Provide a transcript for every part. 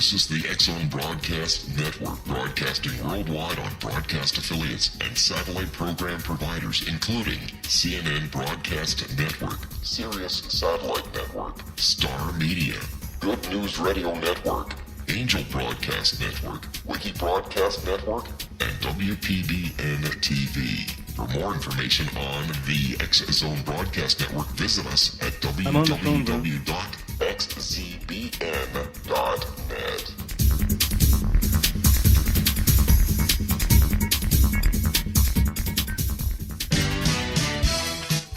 This is the X-Zone Broadcast Network, broadcasting worldwide on broadcast affiliates and satellite program providers, including CNN Broadcast Network, Sirius Satellite Network, Star Media, Good News Radio Network, Angel Broadcast Network, Wiki Broadcast Network, and WPBN TV. For more information on the X-Zone Broadcast Network, visit us at www.xzbn.net.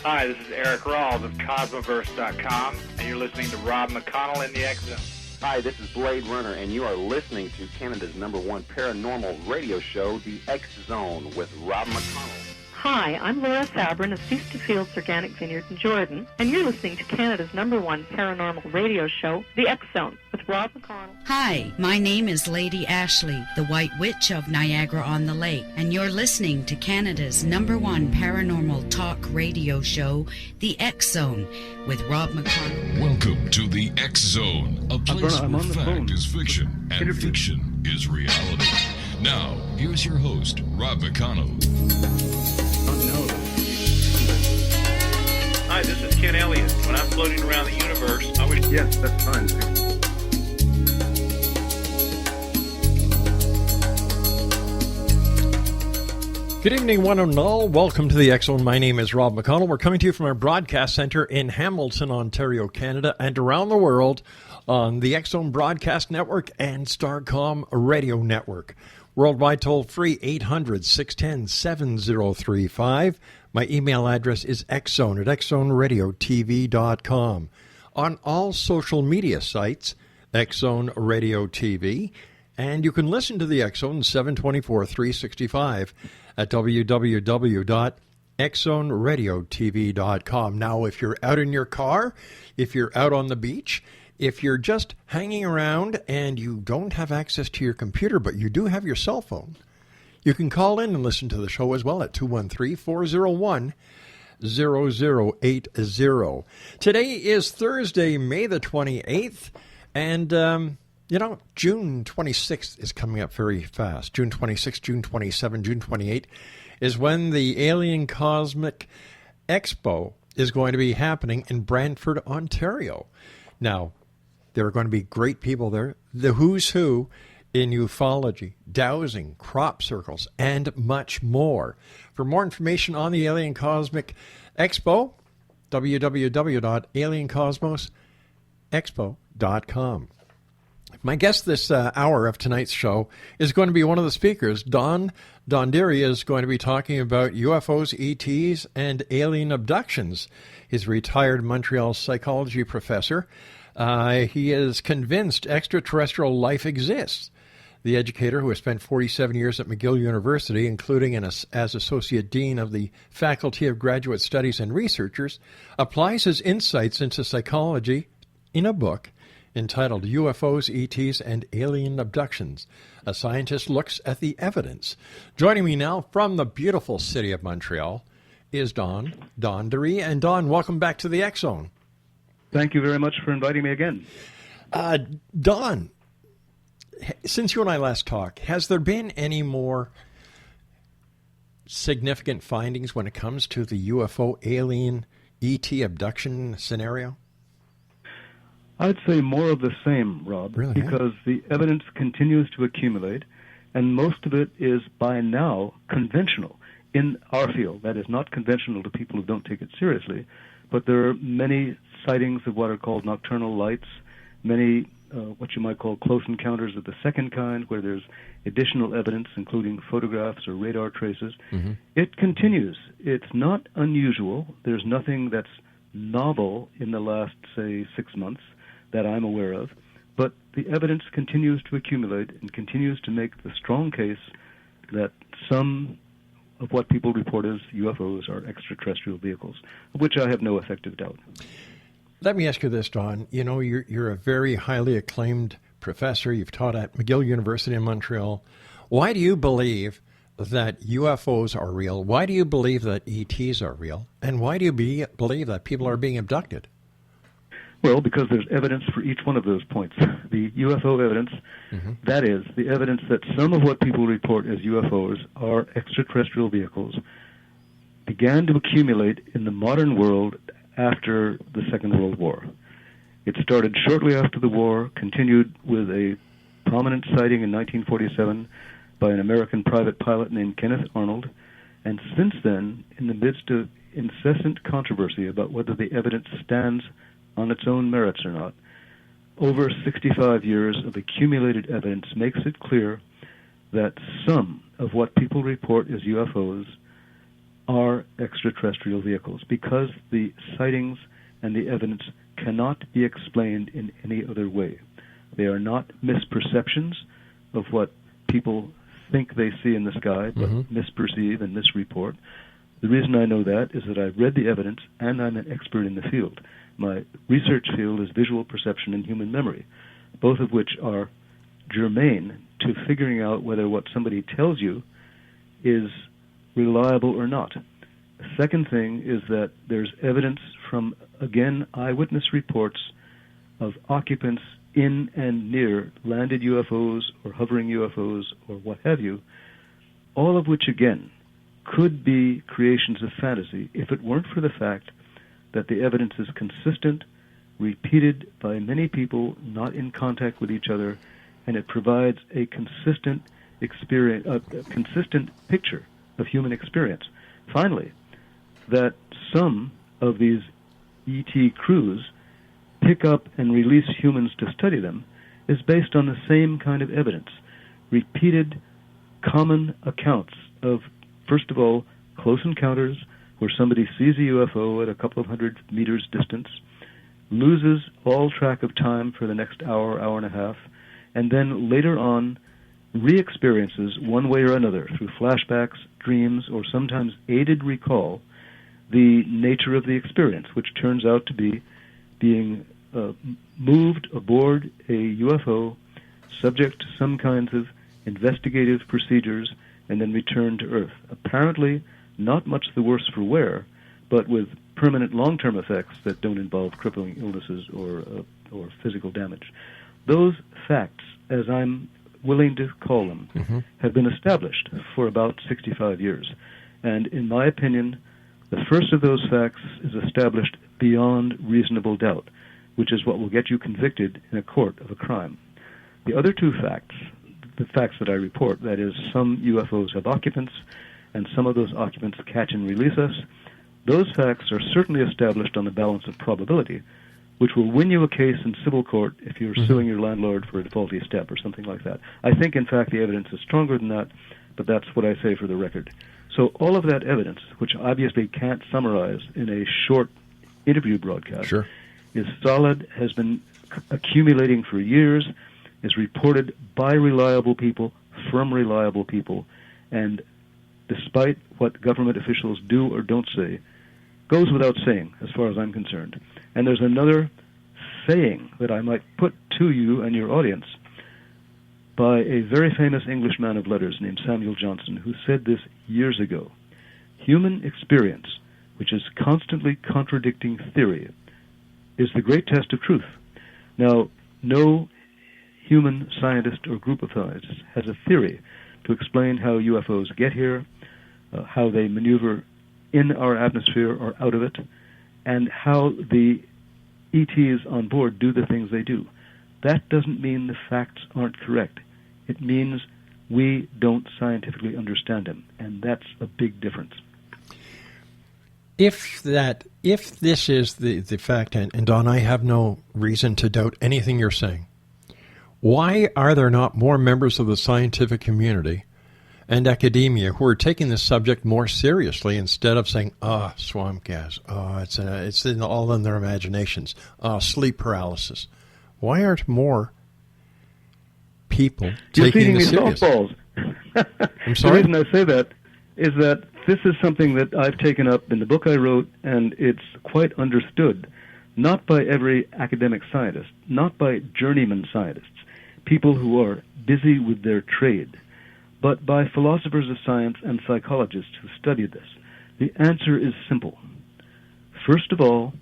Hi, this is Eric Rawls of Cosmoverse.com, and you're listening to Rob McConnell in the X-Zone. Hi, this is Blade Runner, and you are listening to Canada's #1 paranormal radio show, The X-Zone, with Rob McConnell. Hi, I'm Laura Sabrin of Feast to Fields Organic Vineyard in Jordan, and you're listening to Canada's #1 paranormal radio show, The X-Zone, with Rob McConnell. Hi, my name is Lady Ashley, the White Witch of Niagara-on-the-Lake, and you're listening to Canada's #1 paranormal talk radio show, The X-Zone, with Rob McConnell. Welcome to The X-Zone, a place where fact is fiction and fiction is reality. Now, here's your host, Rob McConnell. Hi, this is Ken Elliott. When I'm floating around the universe, I would... Yes, that's fine. Good evening, one and all. Welcome to the X-Zone. My name is Rob McConnell. We're coming to you from our broadcast center in Hamilton, Ontario, Canada, and around the world on the X-Zone Broadcast Network and Starcom Radio Network. Worldwide toll-free, 800-610-7035. My email address is xzone at xzoneradiotv.com. On all social media sites, X-Zone Radio TV. And you can listen to the X-Zone 724-365 at www.xzoneradiotv.com. Now, if you're out in your car, if you're out on the beach, if you're just hanging around and you don't have access to your computer, but you do have your cell phone, you can call in and listen to the show as well at 213-401-0080. Today is Thursday, May the 28th, and, June 26th is coming up very fast. June 26th, June 27th, June 28th is when the Alien Cosmic Expo is going to be happening in Brantford, Ontario. Now, there are going to be great people there, the who's who in ufology, dowsing, crop circles, and much more. For more information on the Alien Cosmic Expo, www.aliencosmosexpo.com. My guest this hour of tonight's show is going to be one of the speakers. Don Donderi is going to be talking about UFOs, ETs, and alien abductions. He's a retired Montreal psychology professor. He is convinced extraterrestrial life exists. The educator, who has spent 47 years at McGill University, including as Associate Dean of the Faculty of Graduate Studies and Researchers, applies his insights into psychology in a book entitled UFOs, ETs, and Alien Abductions. A scientist looks at the evidence. Joining me now from the beautiful city of Montreal is Don Donderi. And Don, welcome back to the X-Zone. Thank you very much for inviting me again. Don, since you and I last talked, has there been any more significant findings when it comes to the UFO, alien, ET abduction scenario? I'd say more of the same, Rob, really, because the evidence continues to accumulate, and most of it is by now conventional in our field. That is not conventional to people who don't take it seriously, but there are many sightings of what are called nocturnal lights, many what you might call close encounters of the second kind, where there's additional evidence, including photographs or radar traces. Mm-hmm. It continues. It's not unusual. There's nothing that's novel in the last, say, 6 months that I'm aware of, but the evidence continues to accumulate and continues to make the strong case that some of what people report as UFOs are extraterrestrial vehicles, of which I have no effective doubt. Let me ask you this, Don. You know, you're a very highly acclaimed professor. You've taught at McGill University in Montreal. Why do you believe that UFOs are real? Why do you believe that ETs are real? And why do you believe that people are being abducted? Well, because there's evidence for each one of those points. The UFO evidence, that is, the evidence that some of what people report as UFOs are extraterrestrial vehicles, began to accumulate in the modern world after the Second World War. It started shortly after the war, continued with a prominent sighting in 1947 by an American private pilot named Kenneth Arnold, and since then, in the midst of incessant controversy about whether the evidence stands on its own merits or not, over 65 years of accumulated evidence makes it clear that some of what people report as UFOs are extraterrestrial vehicles, because the sightings and the evidence cannot be explained in any other way. They are not misperceptions of what people think they see in the sky, but misperceive and misreport. The reason I know that is that I've read the evidence and I'm an expert in the field. My research field is visual perception and human memory, both of which are germane to figuring out whether what somebody tells you is reliable or not. The second thing is that there's evidence from, again, eyewitness reports of occupants in and near landed UFOs or hovering UFOs or what have you, all of which, again, could be creations of fantasy if it weren't for the fact that the evidence is consistent, repeated by many people not in contact with each other, and it provides a consistent experience, a consistent picture of human experience. Finally, that some of these ET crews pick up and release humans to study them is based on the same kind of evidence. Repeated, common accounts of, first of all, close encounters where somebody sees a UFO at a couple of hundred meters distance, loses all track of time for the next hour, hour and a half, and then later on re-experiences one way or another through flashbacks, dreams, or sometimes aided recall the nature of the experience, which turns out to be being moved aboard a UFO, subject to some kinds of investigative procedures, and then returned to Earth. Apparently, not much the worse for wear, but with permanent long-term effects that don't involve crippling illnesses or physical damage. Those facts, as I'm willing to call them, have been established for about 65 years. And in my opinion, the first of those facts is established beyond reasonable doubt, which is what will get you convicted in a court of a crime. The other two facts, the facts that I report, that is, some UFOs have occupants, and some of those occupants catch and release us, those facts are certainly established on the balance of probability, which will win you a case in civil court if you're suing your landlord for a defaulty step or something like that. I think, in fact, the evidence is stronger than that, but that's what I say for the record. So all of that evidence, which obviously can't summarize in a short interview broadcast, is solid, has been accumulating for years, is reported by reliable people, from reliable people, and despite what government officials do or don't say, goes without saying, as far as I'm concerned. And there's another saying that I might put to you and your audience by a very famous English man of letters named Samuel Johnson, who said this years ago. Human experience, which is constantly contradicting theory, is the great test of truth. Now, no human scientist or group of scientists has a theory to explain how UFOs get here, how they maneuver in our atmosphere or out of it, and how the ETs on board do the things they do. That doesn't mean the facts aren't correct. It means we don't scientifically understand them, and that's a big difference. If this is the fact, and Don, I have no reason to doubt anything you're saying, why are there not more members of the scientific community and academia who are taking this subject more seriously instead of saying, swamp gas, it's all in their imaginations, sleep paralysis? Why aren't more people taking this serious? Softballs. I'm sorry? The reason I say that is that this is something that I've taken up in the book I wrote, and it's quite understood, not by every academic scientist, not by journeyman scientists, people who are busy with their trade, but by philosophers of science and psychologists who study this. The answer is simple. First of all,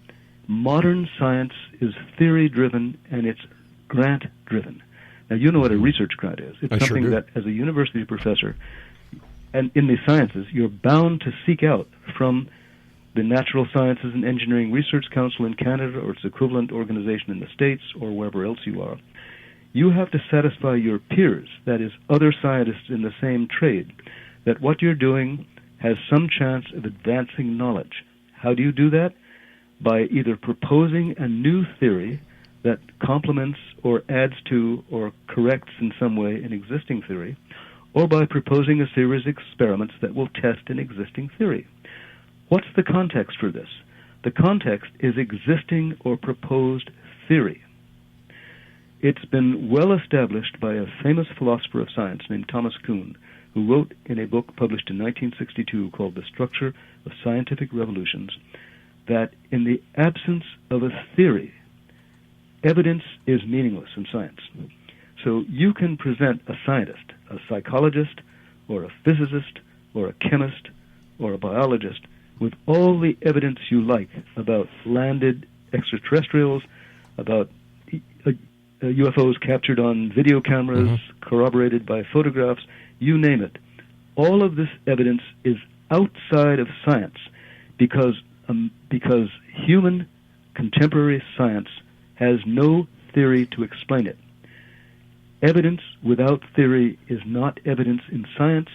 modern science is theory-driven and it's grant-driven. Now, you know what a research grant is. It's something that, as a university professor, and in the sciences, you're bound to seek out from the Natural Sciences and Engineering Research Council in Canada or its equivalent organization in the States or wherever else you are. You have to satisfy your peers, that is, other scientists in the same trade, that what you're doing has some chance of advancing knowledge. How do you do that? By either proposing a new theory that complements or adds to or corrects in some way an existing theory, or by proposing a series of experiments that will test an existing theory. What's the context for this? The context is existing or proposed theory. It's been well established by a famous philosopher of science named Thomas Kuhn, who wrote in a book published in 1962 called The Structure of Scientific Revolutions, that in the absence of a theory, evidence is meaningless in science. So you can present a scientist, a psychologist, or a physicist, or a chemist, or a biologist with all the evidence you like about landed extraterrestrials, about UFOs captured on video cameras, corroborated by photographs, you name it. All of this evidence is outside of science because human contemporary science has no theory to explain it. Evidence without theory is not evidence in science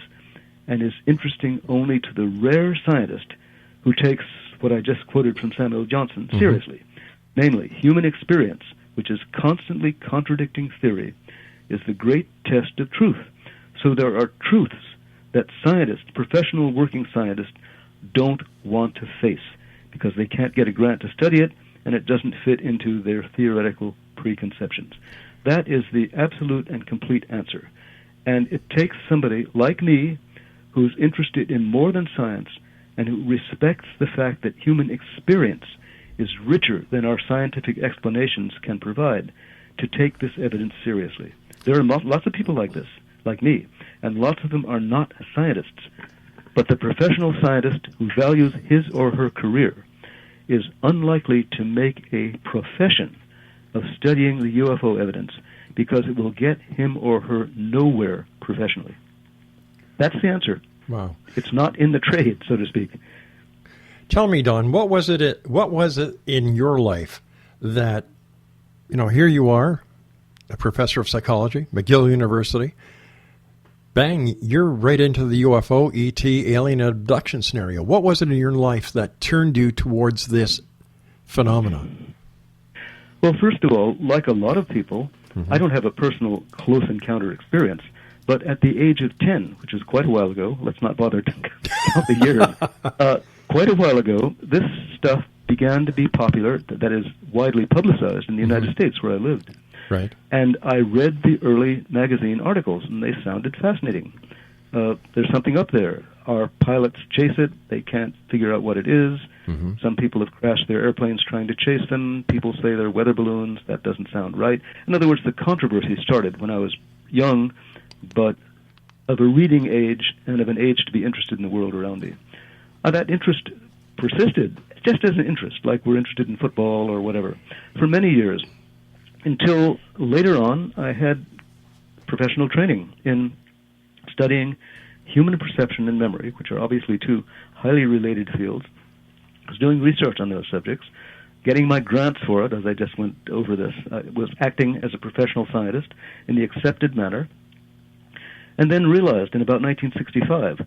and is interesting only to the rare scientist who takes what I just quoted from Samuel Johnson seriously. Namely, human experience, which is constantly contradicting theory, is the great test of truth. So there are truths that scientists, professional working scientists, don't want to face because they can't get a grant to study it and it doesn't fit into their theoretical preconceptions. That is the absolute and complete answer. And it takes somebody like me who's interested in more than science and who respects the fact that human experience is richer than our scientific explanations can provide to take this evidence seriously. There are lots of people like this, like me, and lots of them are not scientists. But the professional scientist who values his or her career is unlikely to make a profession of studying the UFO evidence because it will get him or her nowhere professionally. That's the answer. Wow. It's not in the trade, so to speak. Tell me, Don, what was it in your life that, here you are, a professor of psychology, McGill University, bang, you're right into the UFO, ET, alien abduction scenario. What was it in your life that turned you towards this phenomenon? Well, first of all, like a lot of people, I don't have a personal close encounter experience, but at the age of 10, which is quite a while ago, let's not bother to count the years, quite a while ago, this stuff began to be popular, that is, widely publicized in the United States where I lived. Right. And I read the early magazine articles, and they sounded fascinating. There's something up there. Our pilots chase it. They can't figure out what it is. Some people have crashed their airplanes trying to chase them. People say they're weather balloons. That doesn't sound right. In other words, the controversy started when I was young, but of a reading age and of an age to be interested in the world around me. That interest persisted just as an interest, like we're interested in football or whatever, for many years, until later on I had professional training in studying human perception and memory, which are obviously two highly related fields. I was doing research on those subjects, getting my grants for it, as I just went over this. I was acting as a professional scientist in the accepted manner, and then realized in about 1965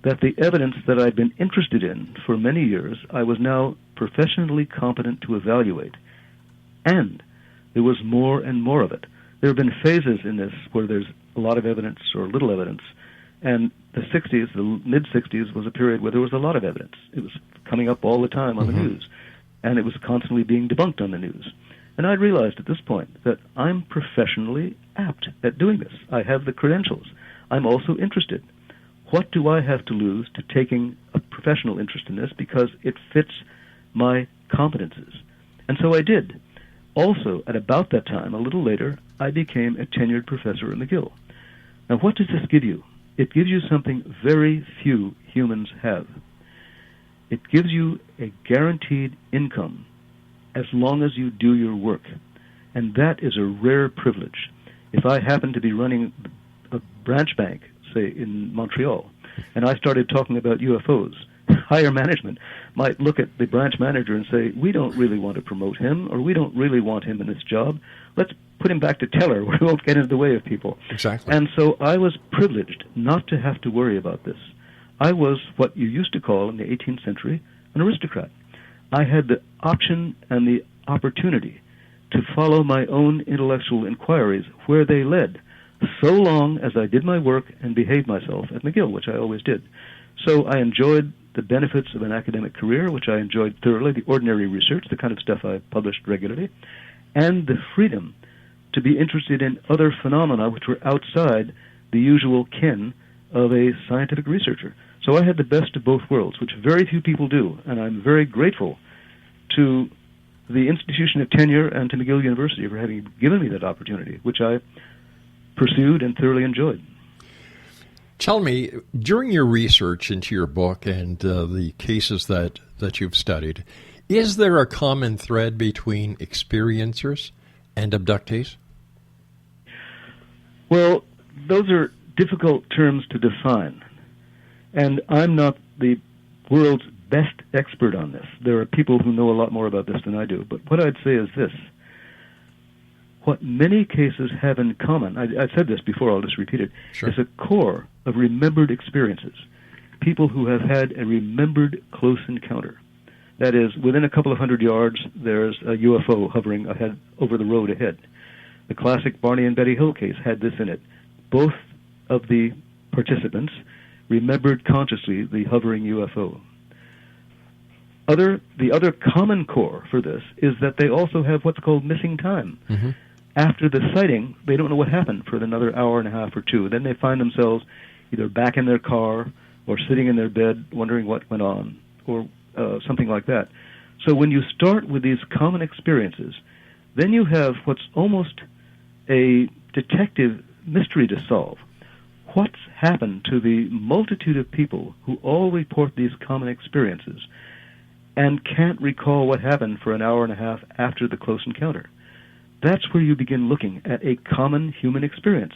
that the evidence that I'd been interested in for many years, I was now professionally competent to evaluate. And there was more and more of it. There have been phases in this where there's a lot of evidence or little evidence. And the 60s, the mid-60s, was a period where there was a lot of evidence. It was coming up all the time on the news. And it was constantly being debunked on the news. And I realized at this point that I'm professionally apt at doing this. I have the credentials. I'm also interested. What do I have to lose to taking a professional interest in this because it fits my competences? And so I did. Also, at about that time, a little later, I became a tenured professor at McGill. Now, what does this give you? It gives you something very few humans have. It gives you a guaranteed income as long as you do your work. And that is a rare privilege. If I happen to be running a branch bank, say in Montreal, and I started talking about UFOs, higher management might look at the branch manager and say, we don't really want to promote him, or we don't really want him in this job. Let's put him back to teller where he won't get into the way of people. Exactly. And so I was privileged not to have to worry about this. I was what you used to call in the 18th century an aristocrat. I had the option and the opportunity to follow my own intellectual inquiries where they led, so long as I did my work and behaved myself at McGill, which I always did. So I enjoyed the benefits of an academic career, which I enjoyed thoroughly, the ordinary research, the kind of stuff I published regularly, and the freedom to be interested in other phenomena which were outside the usual ken of a scientific researcher. So I had the best of both worlds, which very few people do, and I'm very grateful to the institution of tenure and to McGill University for having given me that opportunity, which I pursued and thoroughly enjoyed. Tell me, during your research into your book and the cases that you've studied, is there a common thread between experiencers and abductees? Well, those are difficult terms to define, and I'm not the world's best expert on this. There are people who know a lot more about this than I do, but what I'd say is this. What many cases have in common, I said this before, I'll just repeat it, sure, is a core of remembered experiences. People who have had a remembered close encounter. That is, within a couple of 100 yards, there's a UFO hovering ahead over the road ahead. The classic Barney and Betty Hill case had this in it. Both of the participants remembered consciously the hovering UFO. The other common core for this is that they also have what's called missing time. Mm-hmm. After the sighting, they don't know what happened for another hour and a half or two. Then they find themselves either back in their car or sitting in their bed wondering what went on, or something like that. So when you start with these common experiences, then you have what's almost a detective mystery to solve. What's happened to the multitude of people who all report these common experiences and can't recall what happened for an hour and a half after the close encounter? That's where you begin looking at a common human experience.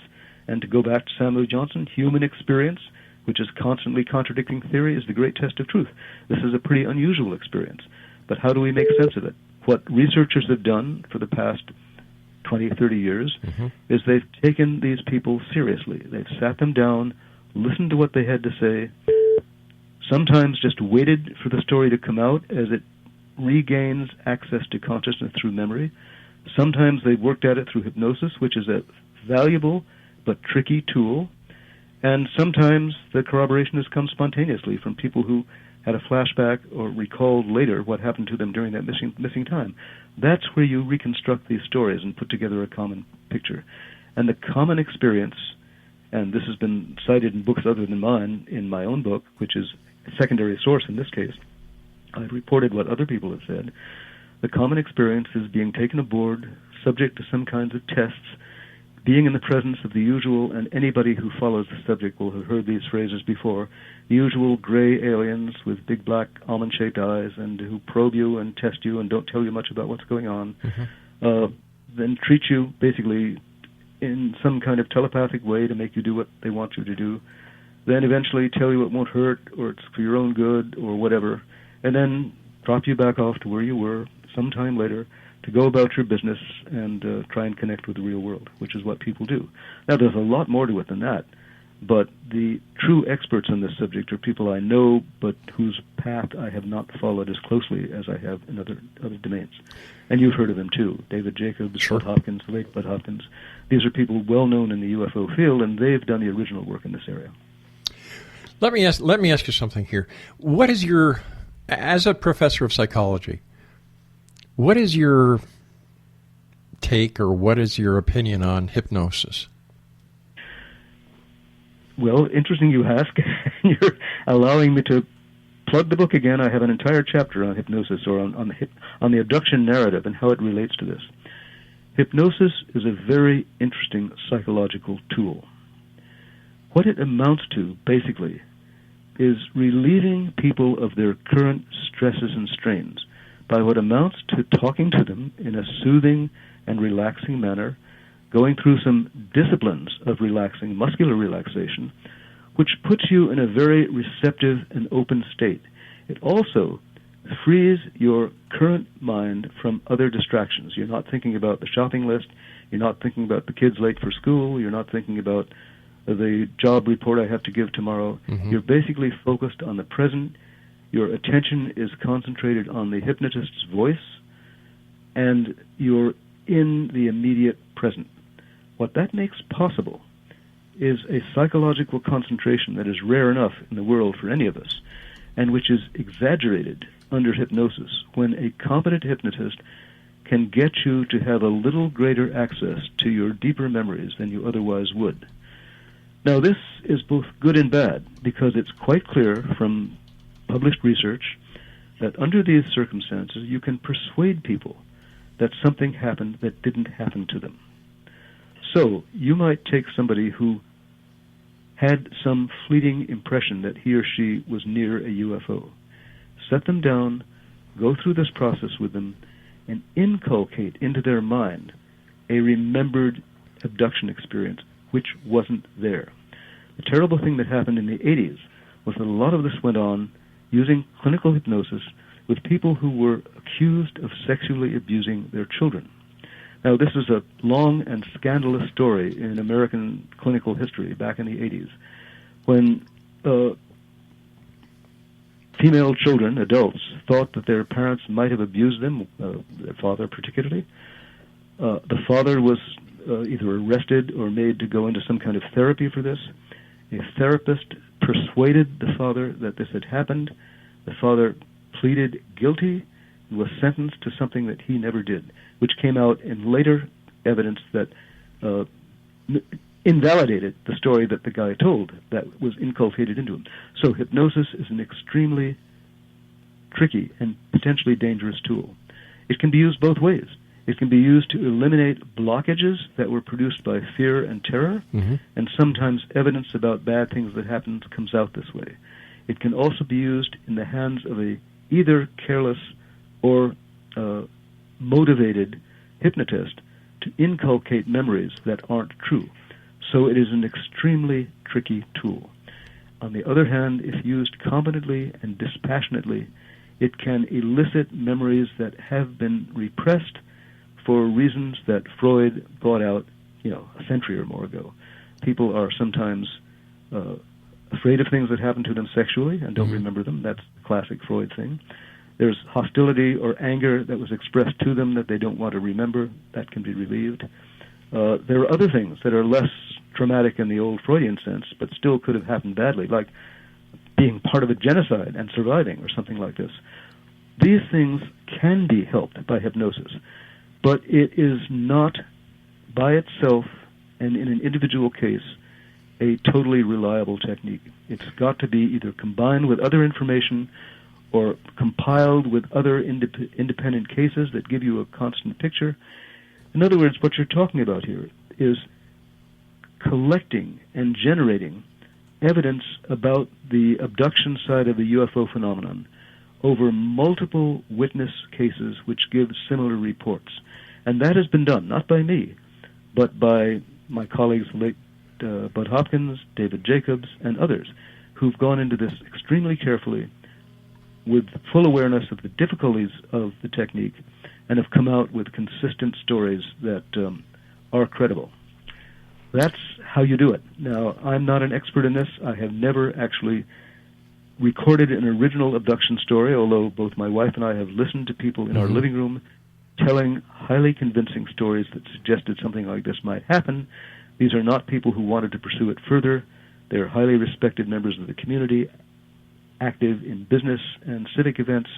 And to go back to Samuel Johnson, human experience, which is constantly contradicting theory, is the great test of truth. This is a pretty unusual experience. But how do we make sense of it? What researchers have done for the past 20, 30 years is they've taken these people seriously. They've sat them down, listened to what they had to say, sometimes just waited for the story to come out as it regains access to consciousness through memory. Sometimes they've worked at it through hypnosis, which is a valuable but tricky tool. And sometimes the corroboration has come spontaneously from people who had a flashback or recalled later what happened to them during that missing time. That's where you reconstruct these stories and put together a common picture. And the common experience, and this has been cited in books other than mine, in my own book, which is a secondary source in this case, I've reported what other people have said. The common experience is being taken aboard, subject to some kinds of tests, being in the presence of the usual, and anybody who follows the subject will have heard these phrases before, the usual gray aliens with big black almond-shaped eyes and who probe you and test you and don't tell you much about what's going on, then treat you basically in some kind of telepathic way to make you do what they want you to do, then eventually tell you it won't hurt or it's for your own good or whatever, and then drop you back off to where you were some time later to go about your business and try and connect with the real world, which is what people do. Now, there's a lot more to it than that, but the true experts on this subject are people I know, but whose path I have not followed as closely as I have in other domains. And you've heard of them, too. David Jacobs, sure. Bud Hopkins, the late Bud Hopkins. These are people well known in the UFO field, and they've done the original work in this area. Let me ask you something here. What is your, as a professor of psychology, what is your take or what is your opinion on hypnosis? Well, interesting you ask. You're allowing me to plug the book again. I have an entire chapter on hypnosis, or on the abduction narrative and how it relates to this. Hypnosis is a very interesting psychological tool. What it amounts to, basically, is relieving people of their current stresses and strains by what amounts to talking to them in a soothing and relaxing manner, going through some disciplines of relaxing, muscular relaxation, which puts you in a very receptive and open state. It also frees your current mind from other distractions. You're not thinking about the shopping list. You're not thinking about the kids late for school. You're not thinking about the job report I have to give tomorrow. Mm-hmm. You're basically focused on the present. Your attention is concentrated on the hypnotist's voice, and you're in the immediate present. What that makes possible is a psychological concentration that is rare enough in the world for any of us, and which is exaggerated under hypnosis when a competent hypnotist can get you to have a little greater access to your deeper memories than you otherwise would. Now, this is both good and bad, because it's quite clear from published research that under these circumstances you can persuade people that something happened that didn't happen to them. So, you might take somebody who had some fleeting impression that he or she was near a UFO, set them down, go through this process with them, and inculcate into their mind a remembered abduction experience which wasn't there. The terrible thing that happened in the 80s was that a lot of this went on using clinical hypnosis with people who were accused of sexually abusing their children. Now, this is a long and scandalous story in American clinical history back in the 80s, when female children, adults, thought that their parents might have abused them, their father particularly. The father was either arrested or made to go into some kind of therapy for this. A therapist persuaded the father that this had happened. The father pleaded guilty and was sentenced to something that he never did, which came out in later evidence that invalidated the story that the guy told that was inculcated into him. So hypnosis is an extremely tricky and potentially dangerous tool. It can be used both ways. It can be used to eliminate blockages that were produced by fear and terror, and sometimes evidence about bad things that happened comes out this way. It can also be used in the hands of a either careless or motivated hypnotist to inculcate memories that aren't true. So it is an extremely tricky tool. On the other hand, if used competently and dispassionately, it can elicit memories that have been repressed for reasons that Freud brought out, a century or more ago. People are sometimes afraid of things that happen to them sexually and don't remember them. That's the classic Freud thing. There's hostility or anger that was expressed to them that they don't want to remember. That can be relieved. There are other things that are less traumatic in the old Freudian sense, but still could have happened badly, like being part of a genocide and surviving or something like this. These things can be helped by hypnosis, but it is not by itself and in an individual case a totally reliable technique. It's got to be either combined with other information or compiled with other independent cases that give you a constant picture. In other words, what you're talking about here is collecting and generating evidence about the abduction side of the UFO phenomenon over multiple witness cases which give similar reports. And that has been done, not by me, but by my colleagues, late Bud Hopkins, David Jacobs, and others, who've gone into this extremely carefully with full awareness of the difficulties of the technique and have come out with consistent stories that are credible. That's how you do it. Now, I'm not an expert in this. I have never actually recorded an original abduction story, although both my wife and I have listened to people in our living room telling highly convincing stories that suggested something like this might happen. These are not people who wanted to pursue it further. They're highly respected members of the community, active in business and civic events,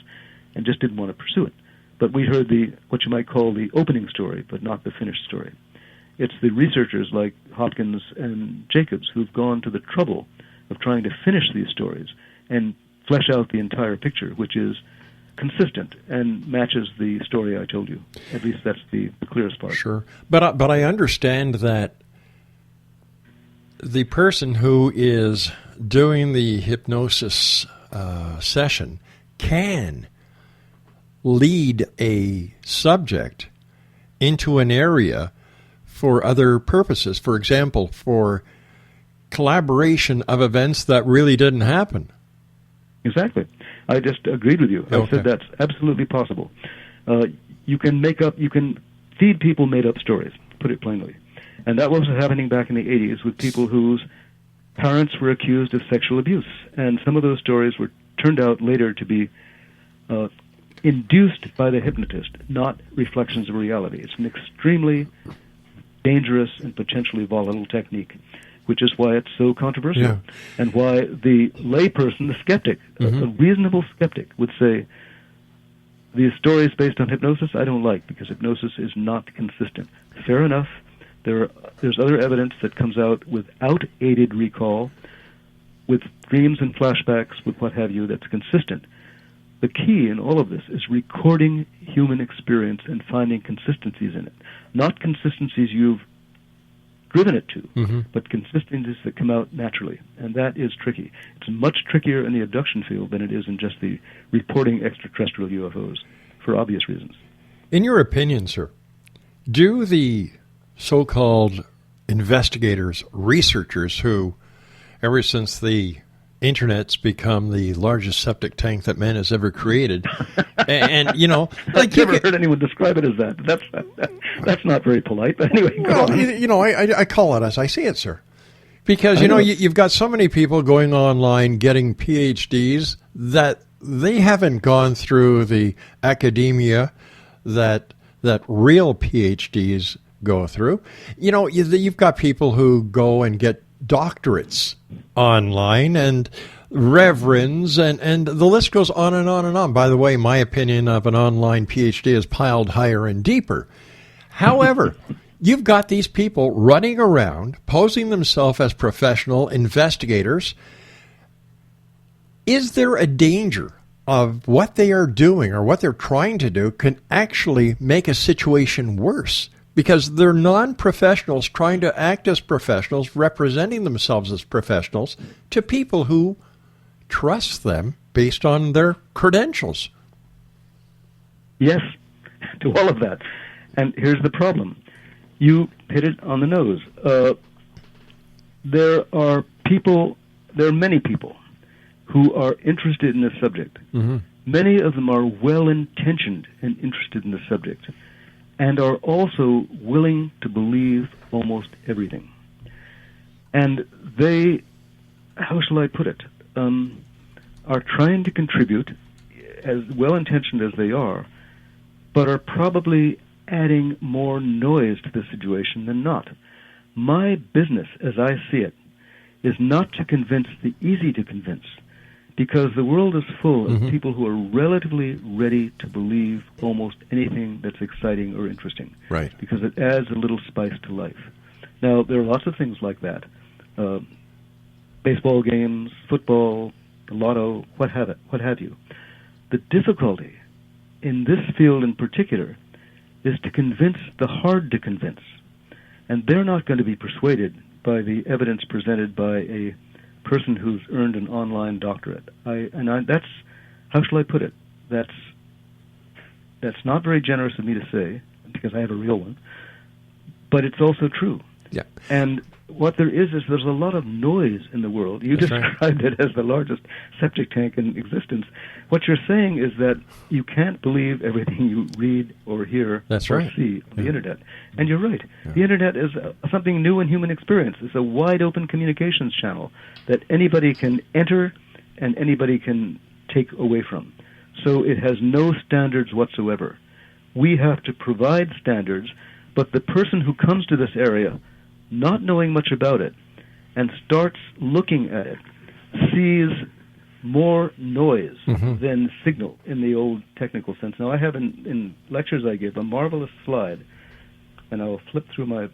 and just didn't want to pursue it. But we heard what you might call the opening story, but not the finished story. It's the researchers like Hopkins and Jacobs who've gone to the trouble of trying to finish these stories and flesh out the entire picture, which is consistent and matches the story I told you. At least that's the clearest part. Sure. But I understand that the person who is doing the hypnosis session can lead a subject into an area for other purposes. For example, for collaboration of events that really didn't happen. Exactly. I just agreed with you. I Okay. said that's absolutely possible. You can feed people made-up stories, put it plainly. And that was happening back in the 80s with people whose parents were accused of sexual abuse. And some of those stories were turned out later to be induced by the hypnotist, not reflections of reality. It's an extremely dangerous and potentially volatile technique, which is why it's so controversial, Yeah. and why the layperson, the skeptic, a reasonable skeptic, would say, these stories based on hypnosis I don't like, because hypnosis is not consistent. Fair enough. There's other evidence that comes out without aided recall, with dreams and flashbacks, with what have you, that's consistent. The key in all of this is recording human experience and finding consistencies in it. Not consistencies you've driven it to, but consistencies that come out naturally. And that is tricky. It's much trickier in the abduction field than it is in just the reporting extraterrestrial UFOs, for obvious reasons. In your opinion, sir, do the so-called investigators, researchers who, ever since the Internet's become the largest septic tank that man has ever created, and you know, like I've never heard anyone describe it as that. That's not very polite. But anyway, go on. you know, I call it as I see it, sir, because you know you've got so many people going online getting PhDs that they haven't gone through the academia that real PhDs go through. You know, you've got people who go and get doctorates online and reverends and the list goes on and on and on. By the way, my opinion of an online PhD is piled higher and deeper. However, you've got these people running around posing themselves as professional investigators. Is there a danger of what they are doing or what they're trying to do can actually make a situation worse? Because they're non-professionals trying to act as professionals, representing themselves as professionals to people who trust them based on their credentials. Yes, to all of that. And here's the problem. You hit it on the nose. There are many people who are interested in this subject. Many of them are well-intentioned and interested in the subject, and are also willing to believe almost everything. And they, how shall I put it, are trying to contribute, as well-intentioned as they are, but are probably adding more noise to the situation than not. My business, as I see it, is not to convince the easy to convince, because the world is full of people who are relatively ready to believe almost anything that's exciting or interesting. Right. Because it adds a little spice to life. Now, there are lots of things like that. Baseball games, football, the lotto, what have you. The difficulty in this field in particular is to convince the hard to convince. And they're not going to be persuaded by the evidence presented by a person who's earned an online doctorate. That's, how shall I put it? That's not very generous of me to say, because I have a real one, but it's also true. Yeah. And what there's a lot of noise in the world. You described it as the largest septic tank in existence. What you're saying is that you can't believe everything you read or hear or see on the Internet. And you're right. Yeah. The Internet is something new in human experience. It's a wide-open communications channel that anybody can enter and anybody can take away from. So it has no standards whatsoever. We have to provide standards, but the person who comes to this area not knowing much about it and starts looking at it sees more noise than signal in the old technical sense. Now, I have in lectures I give a marvelous slide, and I'll flip through my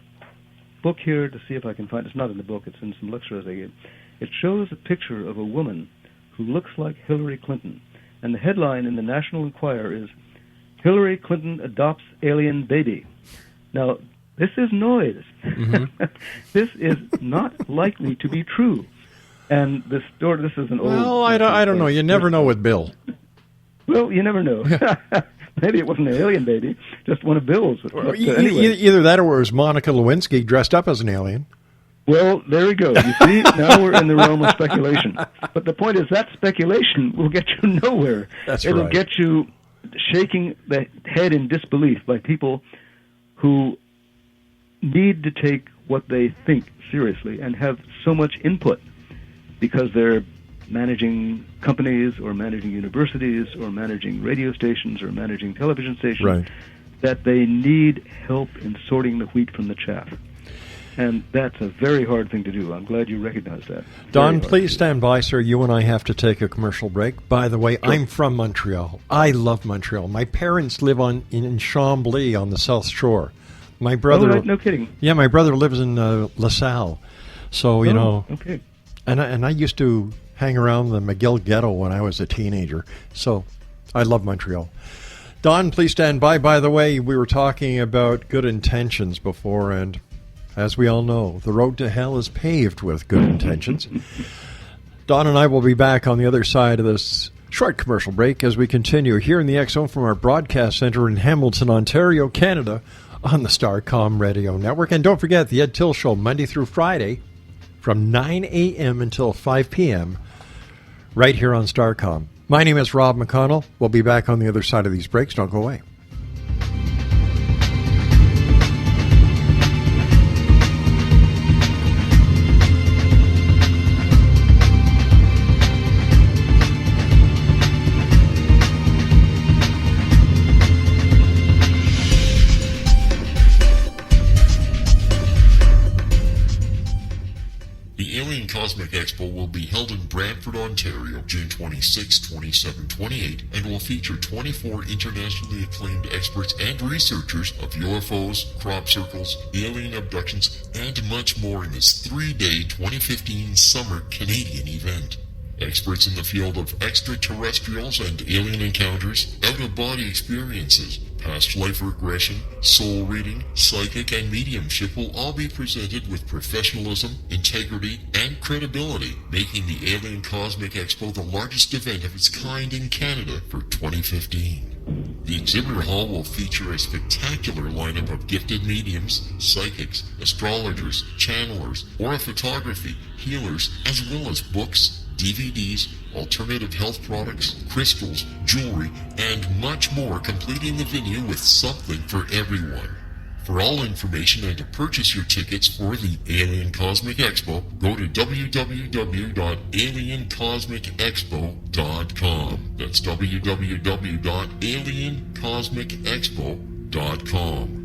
book here to see if I can find it. It's not in the book, it's in some lectures I gave. It shows a picture of a woman who looks like Hillary Clinton, and the headline in the National Enquirer is, "Hillary Clinton adopts alien baby." Now, this is noise. This is not likely to be true. And this is an old... Well, I don't know. You never know with Bill. Well, you never know. maybe it wasn't an alien baby, just one of Bill's. But, anyway. Either that or it was Monica Lewinsky dressed up as an alien. Well, there we go. You see, now we're in the realm of speculation. But the point is that speculation will get you nowhere. It'll get you shaking the head in disbelief by people who need to take what they think seriously and have so much input because they're managing companies or managing universities or managing radio stations or managing television stations, that they need help in sorting the wheat from the chaff. And that's a very hard thing to do. I'm glad you recognize that. Don, please stand by, sir. You and I have to take a commercial break. By the way, I'm from Montreal. I love Montreal. My parents live in Chambly on the South Shore. My brother, no kidding. Yeah, my brother lives in LaSalle. So, you know, okay. And I used to hang around the McGill ghetto when I was a teenager. So I love Montreal. Don, please stand by. By the way, we were talking about good intentions before, and as we all know, the road to hell is paved with good intentions. Don and I will be back on the other side of this short commercial break as we continue here in the X-Zone from our broadcast center in Hamilton, Ontario, Canada, on the Starcom Radio Network. And don't forget, the Ed Till Show, Monday through Friday, from 9 a.m. until 5 p.m., right here on Starcom. My name is Rob McConnell. We'll be back on the other side of these breaks. Don't go away. Cosmic Expo will be held in Brantford, Ontario, June 26, 27, 28, and will feature 24 internationally acclaimed experts and researchers of UFOs, crop circles, alien abductions, and much more in this 3-day 2015 summer Canadian event. Experts in the field of extraterrestrials and alien encounters, out-of-body experiences, past life regression, soul reading, psychic, and mediumship will all be presented with professionalism, integrity, and credibility, making the Alien Cosmic Expo the largest event of its kind in Canada for 2015. The exhibitor hall will feature a spectacular lineup of gifted mediums, psychics, astrologers, channelers, aura photography, healers, as well as books, DVDs, alternative health products, crystals, jewelry, and much more, completing the venue with something for everyone. For all information and to purchase your tickets for the Alien Cosmic Expo, go to www.aliencosmicexpo.com. That's www.aliencosmicexpo.com.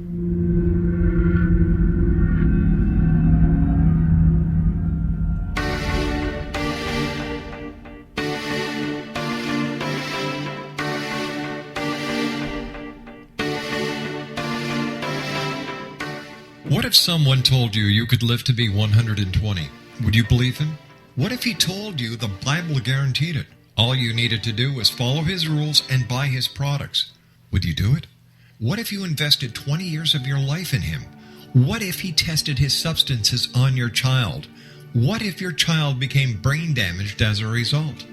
What if someone told you you could live to be 120? Would you believe him? What if he told you the Bible guaranteed it? All you needed to do was follow his rules and buy his products. Would you do it? What if you invested 20 years of your life in him? What if he tested his substances on your child? What if your child became brain damaged as a result?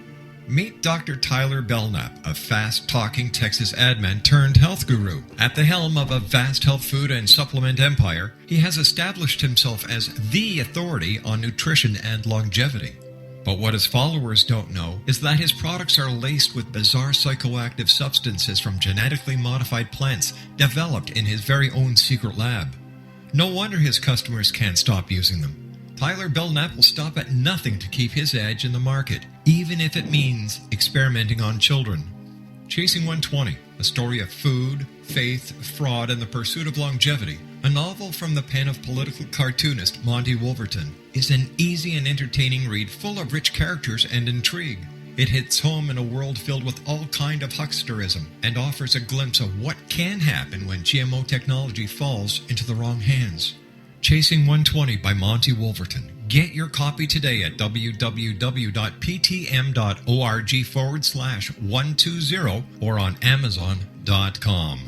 Meet Dr. Tyler Belknap, a fast-talking Texas admin turned health guru. At the helm of a vast health food and supplement empire, he has established himself as the authority on nutrition and longevity. But what his followers don't know is that his products are laced with bizarre psychoactive substances from genetically modified plants developed in his very own secret lab. No wonder his customers can't stop using them. Tyler Belknap will stop at nothing to keep his edge in the market, even if it means experimenting on children. Chasing 120, a story of food, faith, fraud, and the pursuit of longevity, a novel from the pen of political cartoonist Monty Wolverton, is an easy and entertaining read full of rich characters and intrigue. It hits home in a world filled with all kind of hucksterism and offers a glimpse of what can happen when GMO technology falls into the wrong hands. Chasing 120 by Monty Wolverton. Get your copy today at www.ptm.org/120 or on Amazon.com.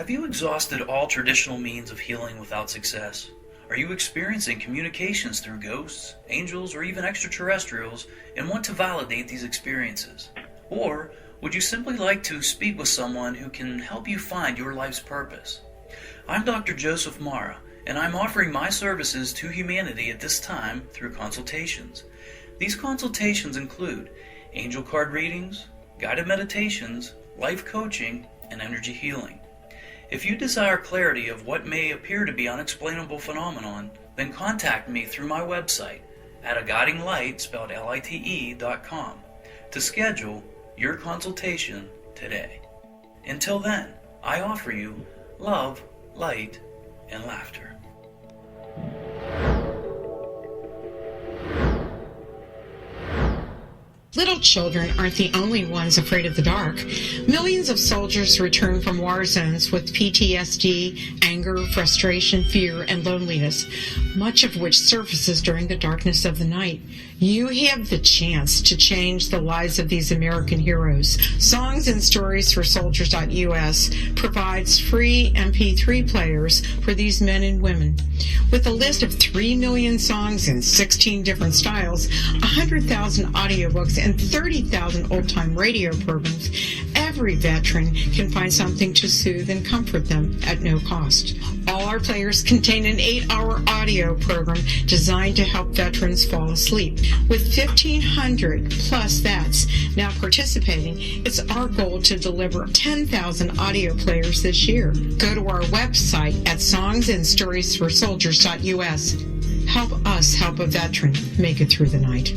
Have you exhausted all traditional means of healing without success? Are you experiencing communications through ghosts, angels, or even extraterrestrials and want to validate these experiences? Or would you simply like to speak with someone who can help you find your life's purpose? I'm Dr. Joseph Mara, and I'm offering my services to humanity at this time through consultations. These consultations include angel card readings, guided meditations, life coaching, and energy healing. If you desire clarity of what may appear to be unexplainable phenomenon, then contact me through my website at aguidinglight, spelled LITE.com, to schedule your consultation today. Until then, I offer you love, light, and laughter. Little children aren't the only ones afraid of the dark. Millions of soldiers return from war zones with PTSD, anger, frustration, fear, and loneliness, much of which surfaces during the darkness of the night. You have the chance to change the lives of these American heroes. Songs and Stories for Soldiers.us provides free MP3 players for these men and women. With a list of 3 million songs in 16 different styles, 100,000 audiobooks, and 30,000 old-time radio programs, every veteran can find something to soothe and comfort them at no cost. All our players contain an 8-hour audio program designed to help veterans fall asleep. With 1,500 plus vets now participating, it's our goal to deliver 10,000 audio players this year. Go to our website at songsandstoriesforsoldiers.us. Help us help a veteran make it through the night.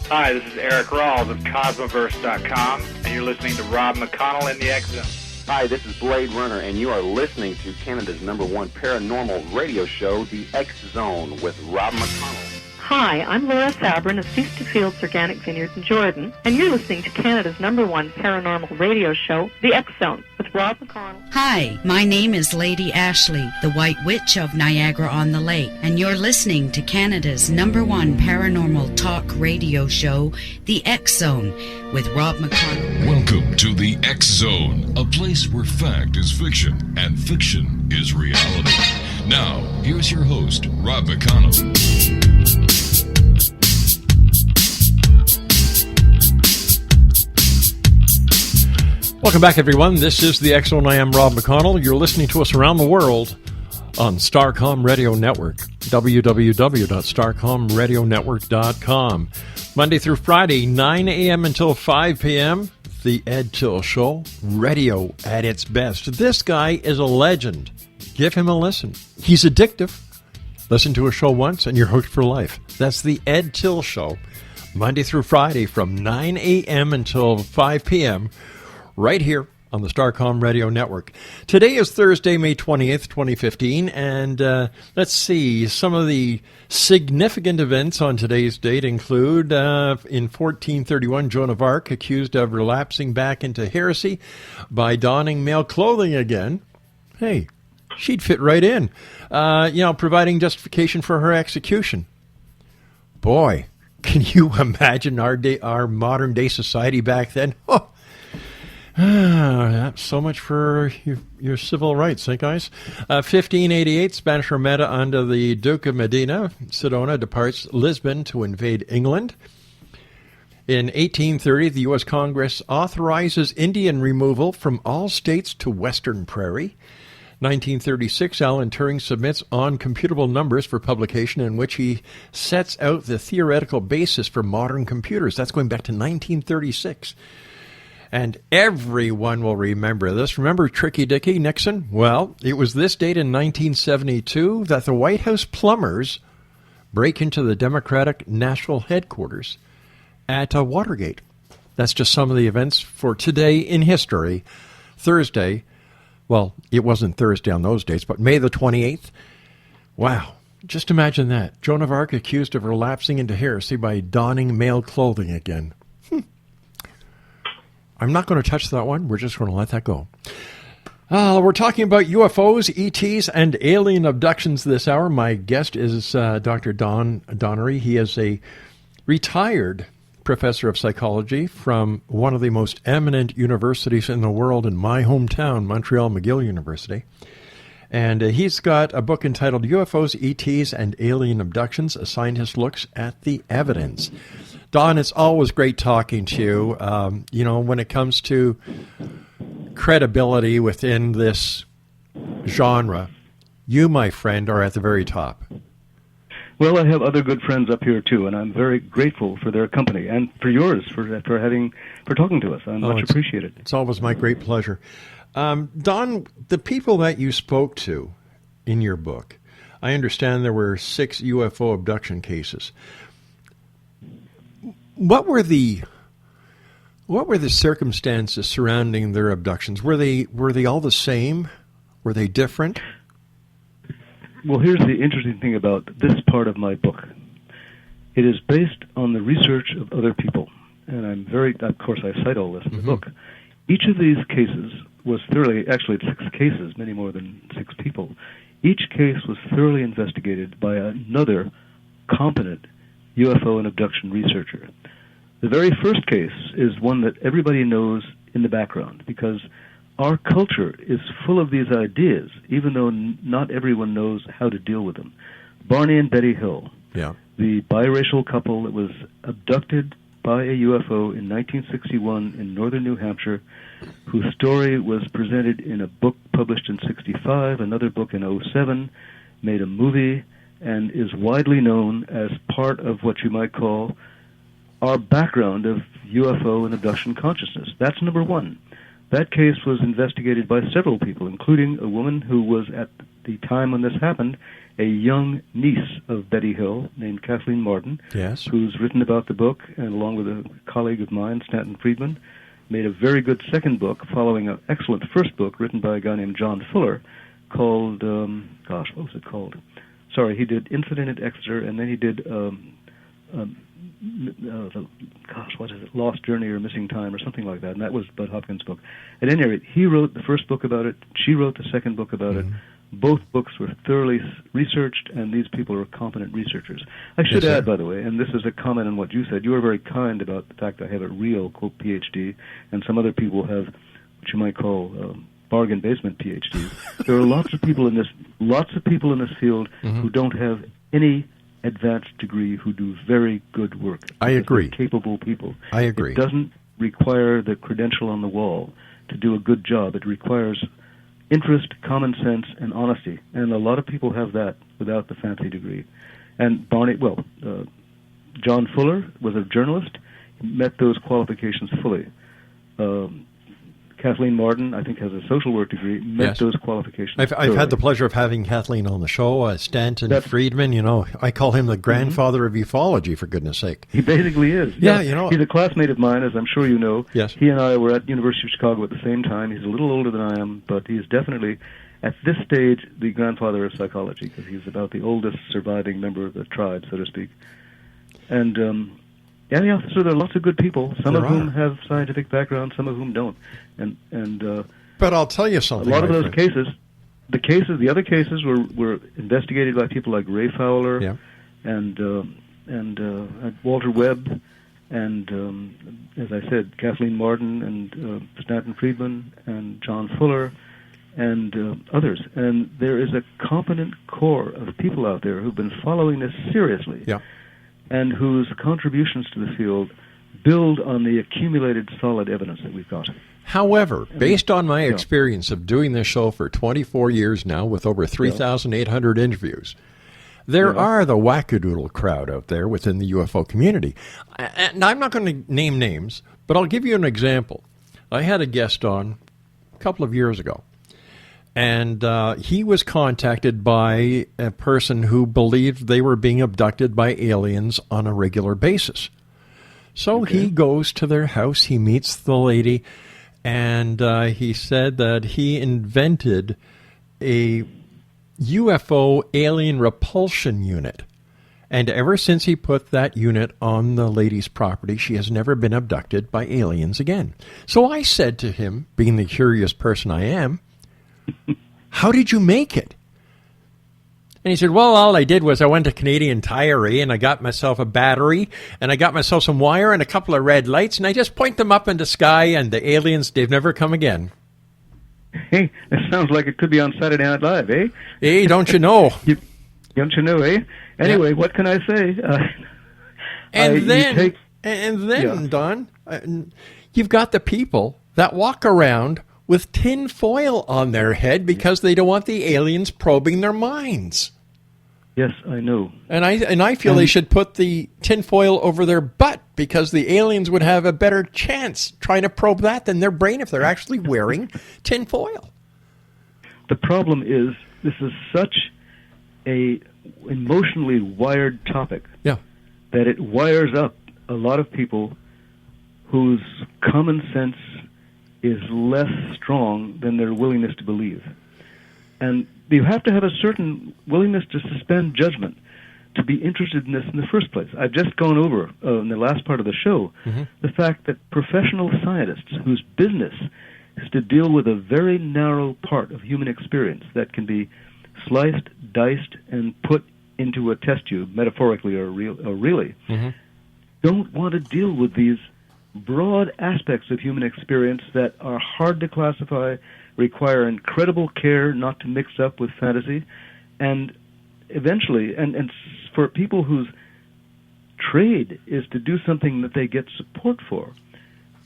Hi, this is Eric Rawls of Cosmoverse.com, and you're listening to Rob McConnell in the X Zone. Hi, this is Blade Runner, and you are listening to Canada's #1 paranormal radio show, The X Zone, with Rob McConnell. Hi, I'm Laura Sabrin of Cease to Fields Organic Vineyard in Jordan, and you're listening to Canada's #1 paranormal radio show, The X Zone, with Rob McConnell. Hi, my name is Lady Ashley, the White Witch of Niagara-on-the-Lake, and you're listening to Canada's #1 paranormal talk radio show, The X Zone, with Rob McConnell. Welcome to The X Zone, a place where fact is fiction and fiction is reality. Now, here's your host, Rob McConnell. Welcome back, everyone. This is the X Zone. I am Rob McConnell. You're listening to us around the world on Starcom Radio Network, www.starcomradionetwork.com. Monday through Friday, 9 a.m. until 5 p.m., The Ed Till Show, radio at its best. This guy is a legend. Give him a listen. He's addictive. Listen to a show once and you're hooked for life. That's The Ed Till Show, Monday through Friday from 9 a.m. until 5 p.m., right here on the Starcom Radio Network. Today is Thursday, May 20th, 2015, and let's see, some of the significant events on today's date include, in 1431, Joan of Arc accused of relapsing back into heresy by donning male clothing again. Hey, she'd fit right in. Providing justification for her execution. Boy, can you imagine our modern-day society back then? Oh, so much for your civil rights, eh, guys? 1588, Spanish Armada under the Duke of Medina Sidonia departs Lisbon to invade England. In 1830, the U.S. Congress authorizes Indian removal from all states to Western Prairie. 1936, Alan Turing submits On Computable Numbers for publication, in which he sets out the theoretical basis for modern computers. That's going back to 1936. And everyone will remember this. Remember Tricky Dicky Nixon? Well, it was this date in 1972 that the White House plumbers break into the Democratic National Headquarters at Watergate. That's just some of the events for today in history. Thursday, well, it wasn't Thursday on those dates, but May the 28th. Wow, just imagine that. Joan of Arc accused of relapsing into heresy by donning male clothing again. I'm not going to touch that one. We're just going to let that go. We're talking about UFOs, ETs, and alien abductions this hour. My guest is Dr. Don Crosbie. He is a retired professor of psychology from one of the most eminent universities in the world in my hometown, Montreal, McGill University. And he's got a book entitled UFOs, ETs, and Alien Abductions, A Scientist Looks at the Evidence. Don, it's always great talking to you. When it comes to credibility within this genre, you, my friend, are at the very top. Well, I have other good friends up here too, and I'm very grateful for their company and for yours for talking to us. I much appreciate it. It's always my great pleasure. Don, the people that you spoke to in your book, I understand there were 6 UFO abduction cases. What were the circumstances surrounding their abductions? Were they all the same? Were they different? Well, here's the interesting thing about this part of my book. It is based on the research of other people, and of course I cite all this in the book. Each of these cases was actually 6 cases, many more than 6 people. Each case was thoroughly investigated by another competent UFO and abduction researcher. The very first case is one that everybody knows in the background, because our culture is full of these ideas, even though not everyone knows how to deal with them. Barney and Betty Hill, the biracial couple that was abducted by a UFO in 1961 in northern New Hampshire, whose story was presented in a book published in 1965, another book in 2007, made a movie, and is widely known as part of what you might call our background of UFO and abduction consciousness. That's number one. That case was investigated by several people, including a woman who was, at the time when this happened, a young niece of Betty Hill named Kathleen Martin, who's written about the book, and along with a colleague of mine, Stanton Friedman, made a very good second book following an excellent first book written by a guy named John Fuller called, what was it called? Sorry, he did Incident at Exeter, and then he did Lost Journey or Missing Time or something like that, and that was Bud Hopkins' book. At any rate, he wrote the first book about it, she wrote the second book about it. Both books were thoroughly researched, and these people are competent researchers. I should add, by the way, and this is a comment on what you said, you were very kind about the fact I have a real, quote, PhD, and some other people have what you might call bargain basement PhDs. There are lots of people in this field who don't have any advanced degree, who do very good work. I agree. Capable people. I agree. It doesn't require the credential on the wall to do a good job. It requires interest, common sense, and honesty. And a lot of people have that without the fancy degree. And John Fuller was a journalist. He met those qualifications fully. Kathleen Martin, I think, has a social work degree, met those qualifications. I've had the pleasure of having Kathleen on the show. Stanton Friedman, I call him the grandfather of ufology, for goodness sake. He basically is. Yeah, He's a classmate of mine, as I'm sure you know. Yes. He and I were at University of Chicago at the same time. He's a little older than I am, but he's definitely, at this stage, the grandfather of psychology, because he's about the oldest surviving member of the tribe, so to speak. And so there are lots of good people, some of whom have scientific backgrounds, some of whom don't. But I'll tell you something. A lot of those cases, the other cases were investigated by people like Ray Fowler and Walter Webb, and as I said, Kathleen Martin and Stanton Friedman and John Fuller and others. And there is a competent core of people out there who've been following this seriously. Yeah. And whose contributions to the field build on the accumulated solid evidence that we've got. However, based on my experience of doing this show for 24 years now with over 3,800 interviews, there are the wackadoodle crowd out there within the UFO community. And I'm not going to name names, but I'll give you an example. I had a guest on a couple of years ago, and he was contacted by a person who believed they were being abducted by aliens on a regular basis. So he goes to their house, he meets the lady, and he said that he invented a UFO alien repulsion unit. And ever since he put that unit on the lady's property, she has never been abducted by aliens again. So I said to him, being the curious person I am, how did you make it? And he said, well, all I did was I went to Canadian Tire and I got myself a battery and I got myself some wire and a couple of red lights and I just point them up in the sky and the aliens, they've never come again. Hey, that sounds like it could be on Saturday Night Live, eh? Hey, don't you know? Don't you know, eh? Anyway, yeah. What can I say? And then, Don, you've got the people that walk around with tin foil on their head because they don't want the aliens probing their minds. Yes, I know. And I feel they should put the tin foil over their butt because the aliens would have a better chance trying to probe that than their brain if they're actually wearing tin foil. The problem is this is such a emotionally wired topic that it wires up a lot of people whose common sense is less strong than their willingness to believe. And you have to have a certain willingness to suspend judgment to be interested in this in the first place. I've just gone over, in the last part of the show, the fact that professional scientists whose business is to deal with a very narrow part of human experience that can be sliced, diced, and put into a test tube, metaphorically or really, don't want to deal with these broad aspects of human experience that are hard to classify, require incredible care not to mix up with fantasy, and eventually, and for people whose trade is to do something that they get support for,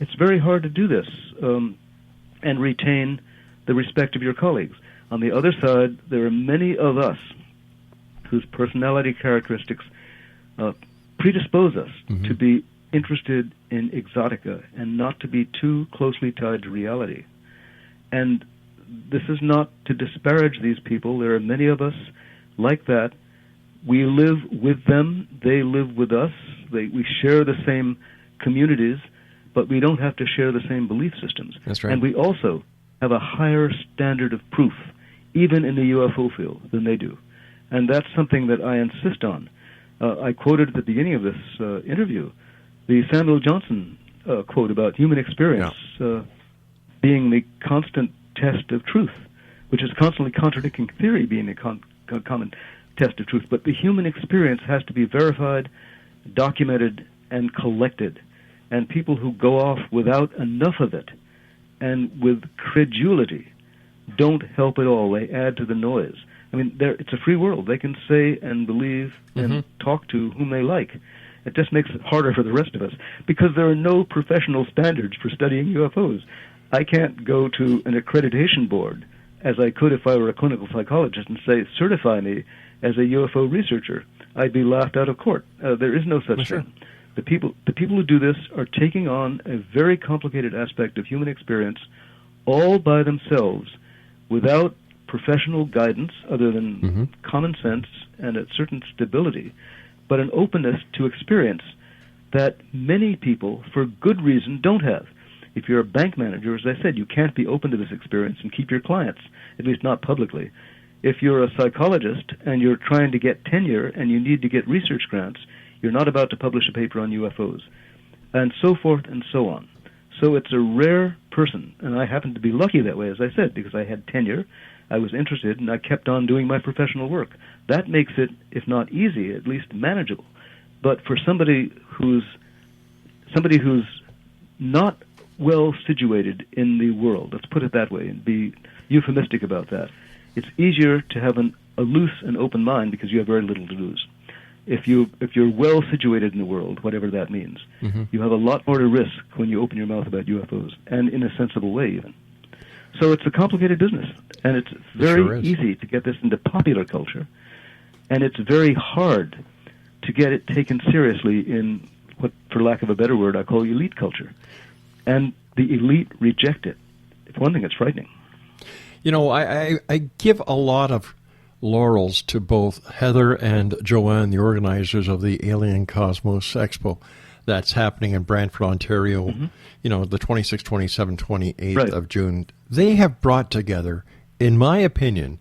it's very hard to do this and retain the respect of your colleagues. On the other side, there are many of us whose personality characteristics predispose us to be interested in exotica and not to be too closely tied to reality. And this is not to disparage these people. There are many of us like that. We live with them. They live with us. We share the same communities, but we don't have to share the same belief systems. That's right. And we also have a higher standard of proof, even in the UFO field, than they do. And that's something that I insist on. I quoted at the beginning of this interview the Samuel Johnson quote about human experience being the constant test of truth, which is constantly contradicting theory being a common test of truth. But the human experience has to be verified, documented, and collected. And people who go off without enough of it and with credulity don't help at all. They add to the noise. I mean, it's a free world. They can say and believe and talk to whom they like. It just makes it harder for the rest of us because there are no professional standards for studying UFOs. I can't go to an accreditation board, as I could if I were a clinical psychologist, and say, certify me as a UFO researcher. I'd be laughed out of court. There is no such thing. The people who do this are taking on a very complicated aspect of human experience all by themselves without professional guidance other than common sense and a certain stability, but an openness to experience that many people, for good reason, don't have. If you're a bank manager, as I said, you can't be open to this experience and keep your clients, at least not publicly. If you're a psychologist and you're trying to get tenure and you need to get research grants, you're not about to publish a paper on UFOs, and so forth and so on. So it's a rare person, and I happen to be lucky that way, as I said, because I had tenure, I was interested, and I kept on doing my professional work. That makes it, if not easy, at least manageable. But for somebody who's not well situated in the world, let's put it that way and be euphemistic about that, it's easier to have a loose and open mind because you have very little to lose. If you're well situated in the world, whatever that means, you have a lot more to risk when you open your mouth about UFOs, and in a sensible way even. So it's a complicated business, and it's very easy to get this into popular culture, and it's very hard to get it taken seriously in what, for lack of a better word, I call elite culture. And the elite reject it. It's one thing that's frightening. You know, I give a lot of laurels to both Heather and Joanne, the organizers of the Alien Cosmos Expo that's happening in Brantford, Ontario, you know, the 26th, 27th, 28th of June. They have brought together, in my opinion,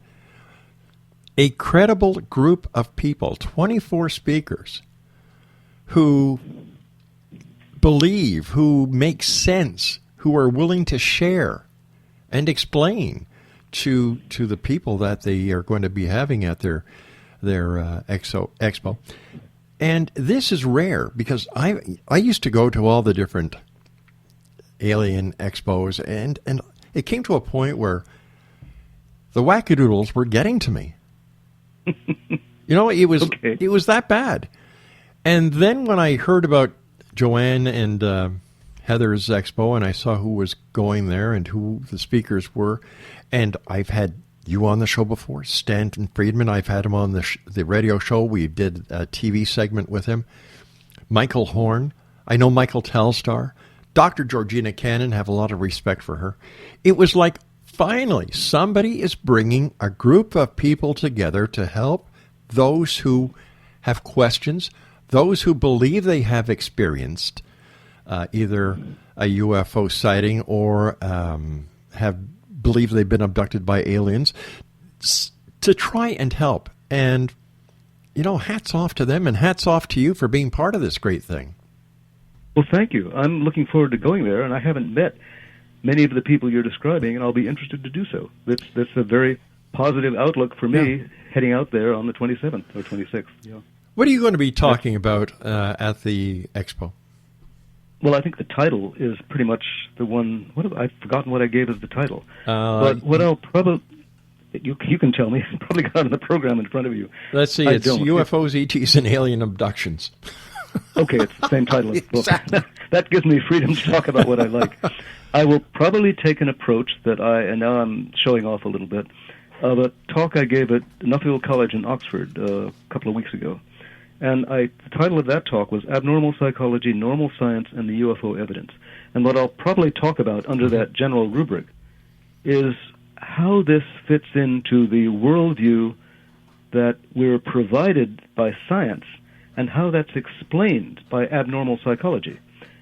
a credible group of people, 24 speakers, who believe, who make sense, who are willing to share and explain to the people that they are going to be having at their expo. And this is rare because I used to go to all the different alien expos, and it came to a point where the wackadoodles were getting to me. It was that bad. And then when I heard about Joanne and Heather's expo, and I saw who was going there and who the speakers were, and I've had you on the show before, Stanton Friedman. I've had him on the radio show. We did a TV segment with him. Michael Horn. I know Michael Telstar. Dr. Georgina Cannon, have a lot of respect for her. It was like, finally, somebody is bringing a group of people together to help those who have questions, those who believe they have experienced either a UFO sighting or believe they've been abducted by aliens, to try and help. And, hats off to them and hats off to you for being part of this great thing. Well, thank you. I'm looking forward to going there, and I haven't met many of the people you're describing, and I'll be interested to do so. That's a very positive outlook for me heading out there on the 27th or 26th. Yeah. What are you going to be talking about at the expo? Well, I think the title is pretty much the one. I've forgotten what I gave as the title. But what I'll probably... You can tell me. I've probably got it in the program in front of you. Let's see. It's UFOs, ETs, and Alien Abductions. Okay, it's the same title as the book. That gives me freedom to talk about what I like. I will probably take an approach and now I'm showing off a little bit, of a talk I gave at Nuffield College in Oxford a couple of weeks ago. And the title of that talk was Abnormal Psychology, Normal Science, and the UFO Evidence. And what I'll probably talk about under that general rubric is how this fits into the worldview that we're provided by science and how that's explained by abnormal psychology.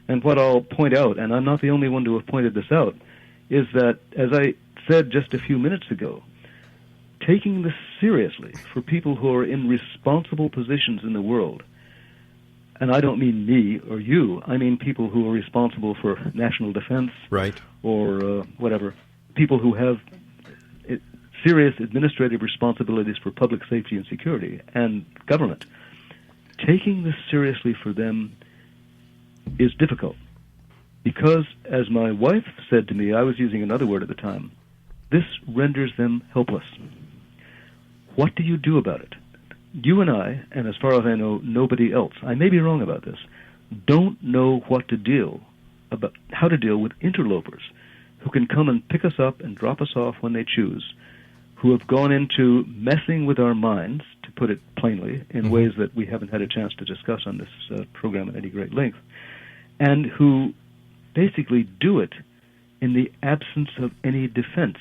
And what I'll point out, and I'm not the only one to have pointed this out, is that, as I said just a few minutes ago, taking this seriously for people who are in responsible positions in the world, and I don't mean me or you, I mean people who are responsible for national defense, right, or whatever, people who have serious administrative responsibilities for public safety and security and government. Taking this seriously for them is difficult because, as my wife said to me, I was using another word at the time, this renders them helpless. What do you do about it? You and I, and as far as I know, nobody else, I may be wrong about this, don't know how to deal with interlopers who can come and pick us up and drop us off when they choose, who have gone into messing with our minds, to put it plainly, in ways that we haven't had a chance to discuss on this program at any great length, and who basically do it in the absence of any defense.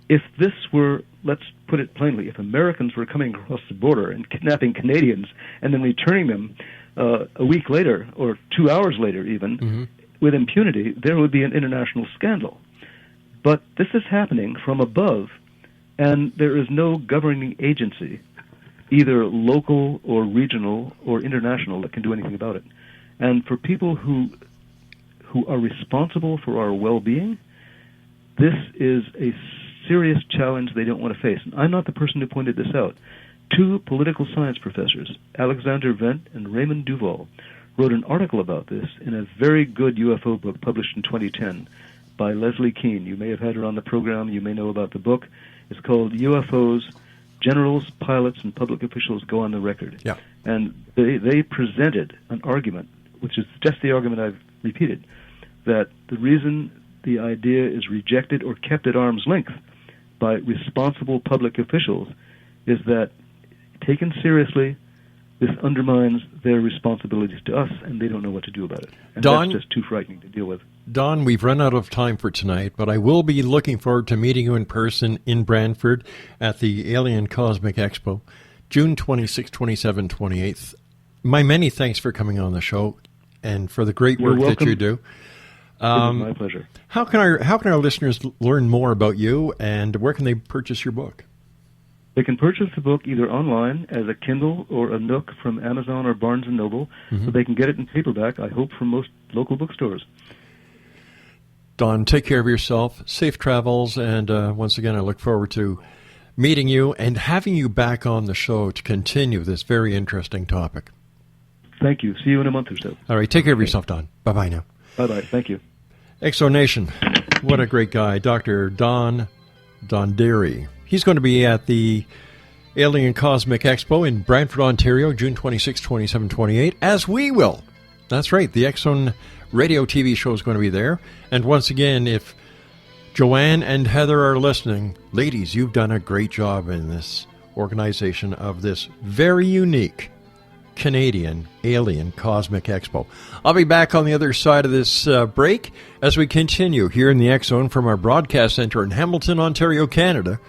If this were, let's put it plainly, if Americans were coming across the border and kidnapping Canadians and then returning them a week later, or 2 hours later even, with impunity, there would be an international scandal. But this is happening from above, and there is no governing agency, either local or regional or international, that can do anything about it. And for people who are responsible for our well-being, this is a serious challenge they don't want to face. And I'm not the person who pointed this out. Two political science professors, Alexander Wendt and Raymond Duval, wrote an article about this in a very good UFO book published in 2010 by Leslie Keene. You may have had her on the program. You may know about the book. It's called UFOs, Generals, Pilots, and Public Officials Go on the Record. Yeah. And they presented an argument, which is just the argument I've repeated, that the reason the idea is rejected or kept at arm's length by responsible public officials is that, taken seriously, this undermines their responsibilities to us, and they don't know what to do about it. And Don, that's just too frightening to deal with. Don, we've run out of time for tonight, but I will be looking forward to meeting you in person in Brantford at the Alien Cosmic Expo, June 26, 27, 28th. My many thanks for coming on the show and for the great work that you do. My pleasure. How can our listeners learn more about you, and where can they purchase your book? They can purchase the book either online as a Kindle or a Nook from Amazon or Barnes & Noble, but they can get it in paperback, I hope, from most local bookstores. Don, take care of yourself, safe travels, and once again, I look forward to meeting you and having you back on the show to continue this very interesting topic. Thank you. See you in a month or so. All right. Take care of yourself, Don. Bye-bye now. Bye-bye. Thank you. Exonation. What a great guy. Dr. Don Donderi. He's going to be at the Alien Cosmic Expo in Brantford, Ontario, June 26, 27, 28, as we will. That's right. The X-Zone radio TV show is going to be there. And once again, if Joanne and Heather are listening, ladies, you've done a great job in this organization of this very unique Canadian Alien Cosmic Expo. I'll be back on the other side of this break as we continue here in the X-Zone from our broadcast center in Hamilton, Ontario, Canada,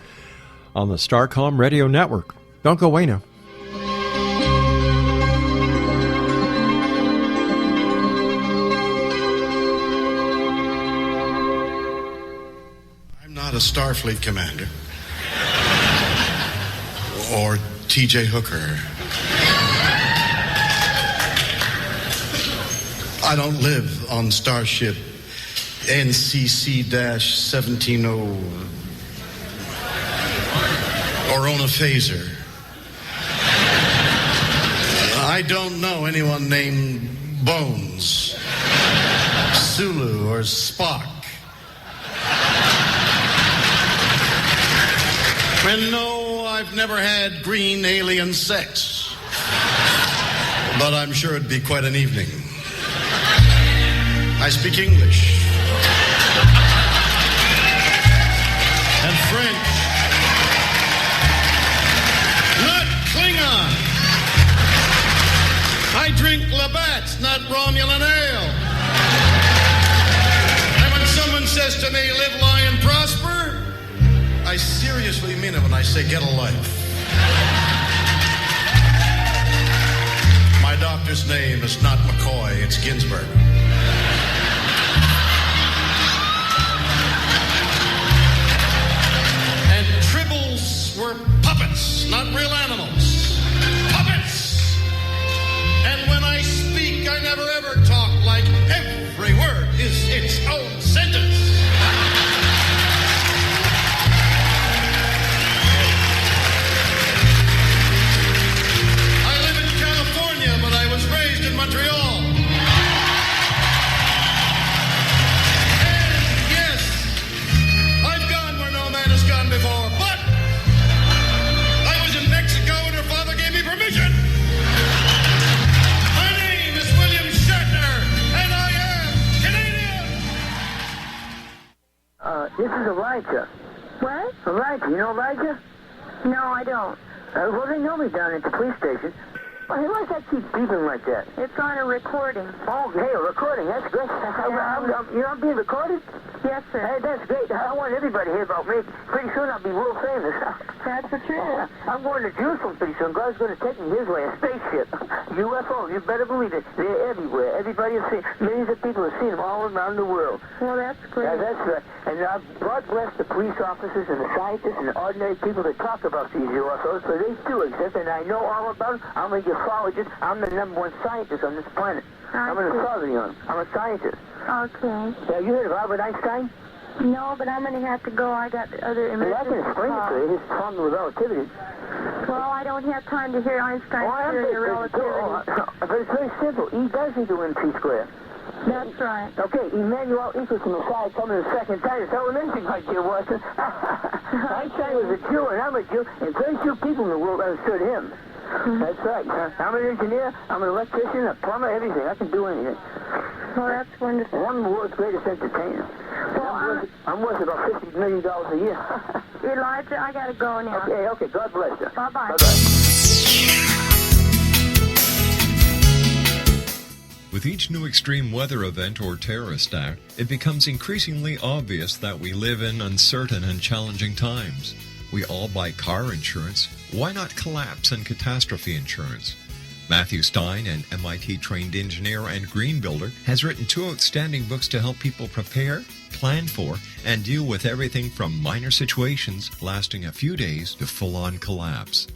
on the Starcom Radio Network. Don't go away now. I'm not a Starfleet commander or T.J. Hooker. I don't live on Starship NCC-170 or own a phaser. I don't know anyone named Bones, Sulu, or Spock. And no, I've never had green alien sex. But I'm sure it'd be quite an evening. I speak English and French, not Klingon. I drink Labatt's, not Romulan ale. And when someone says to me, live, lie, and prosper, I seriously mean it when I say get a life. My doctor's name is not McCoy, it's Ginsburg. Were puppets, not real animals. Puppets! And when I speak, I never ever talk like every word is its own sentence. I live in California, but I was raised in Montreal. And yes, I've gone where no man has gone before, but Mexico and her father gave me permission. My name is William Shatner, and I am Canadian. This is Elijah. What? Elijah. You know Elijah? No, I don't. Well, they know me down at the police station. Well, why does that keep beeping like that? It's on a recording. Oh, hey, a recording. That's great. I'm being recorded? Yes, sir. Hey, that's great. I want everybody to hear about me. Pretty soon I'll be world famous. That's the truth. I'm going to Jerusalem pretty soon. God's going to take me his way, a spaceship. UFOs, you better believe it. They're everywhere. Everybody has seen millions of people have seen them all around the world. Well, that's great. Yeah, that's right. And God bless the police officers and the scientists and the ordinary people that talk about these UFOs, so they do exist, and I know all about them. I'm a ufologist. I'm the #1 scientist on this planet. I'm an authority on them. I'm a scientist. Okay. Yeah, you heard of Albert Einstein? No, but I'm going to have to go. I got other images. I can explain it to you. His formula of relativity. Well, I don't have time to hear Einstein's theory of relativity. But it's very simple. E does equal MC squared. That's right. Okay, Emmanuel equals to Messiah coming the second time. It's elementary like you, Watson. Einstein was a Jew, and I'm a Jew, and very few people in the world understood him. That's right. I'm an engineer, I'm an electrician, a plumber, everything. I can do anything. Well, that's wonderful. I'm the world's greatest entertainer. Well, I'm worth about $50 million a year. Elijah, I got to go now. Okay. God bless you. Bye-bye. Bye-bye. With each new extreme weather event or terrorist act, it becomes increasingly obvious that we live in uncertain and challenging times. We all buy car insurance. Why not collapse and catastrophe insurance? Matthew Stein, an MIT-trained engineer and green builder, has written 2 outstanding books to help people prepare, plan for, and deal with everything from minor situations lasting a few days to full-on collapse.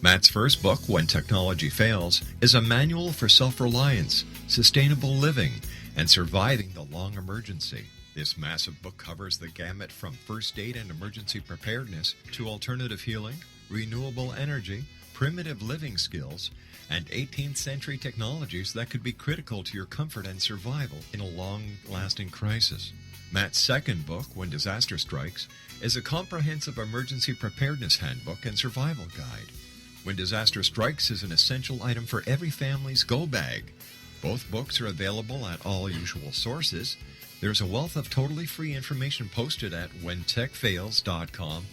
Matt's first book, When Technology Fails, is a manual for self-reliance, sustainable living, and surviving the long emergency. This massive book covers the gamut from first aid and emergency preparedness to alternative healing, renewable energy, primitive living skills, and 18th century technologies that could be critical to your comfort and survival in a long-lasting crisis. Matt's second book, When Disaster Strikes, is a comprehensive emergency preparedness handbook and survival guide. When Disaster Strikes is an essential item for every family's go bag. Both books are available at all usual sources. There's a wealth of totally free information posted at whentechfails.com,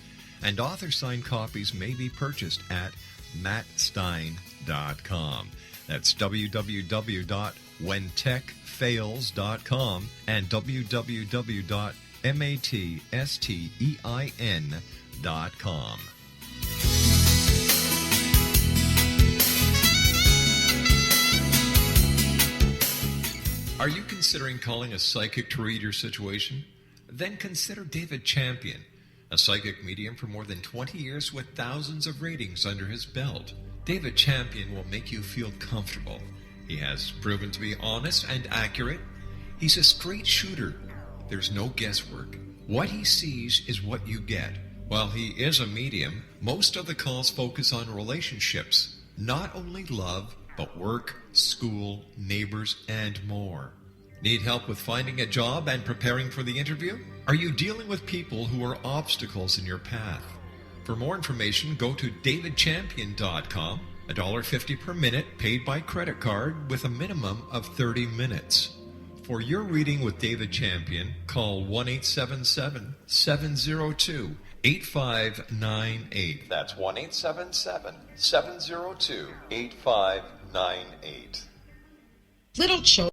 and author-signed copies may be purchased at mattstein.com. That's www.whentechfails.com and www.mattstein.com. Are you considering calling a psychic to read your situation? Then consider David Champion, a psychic medium for more than 20 years with thousands of ratings under his belt. David Champion will make you feel comfortable. He has proven to be honest and accurate. He's a straight shooter. There's no guesswork. What he sees is what you get. While he is a medium, most of the calls focus on relationships, not only love, but work, school, neighbors, and more. Need help with finding a job and preparing for the interview? Are you dealing with people who are obstacles in your path? For more information, go to davidchampion.com, $1.50 per minute paid by credit card with a minimum of 30 minutes. For your reading with David Champion, call 1-877-702-8598. That's 1-877-702-8598. Little children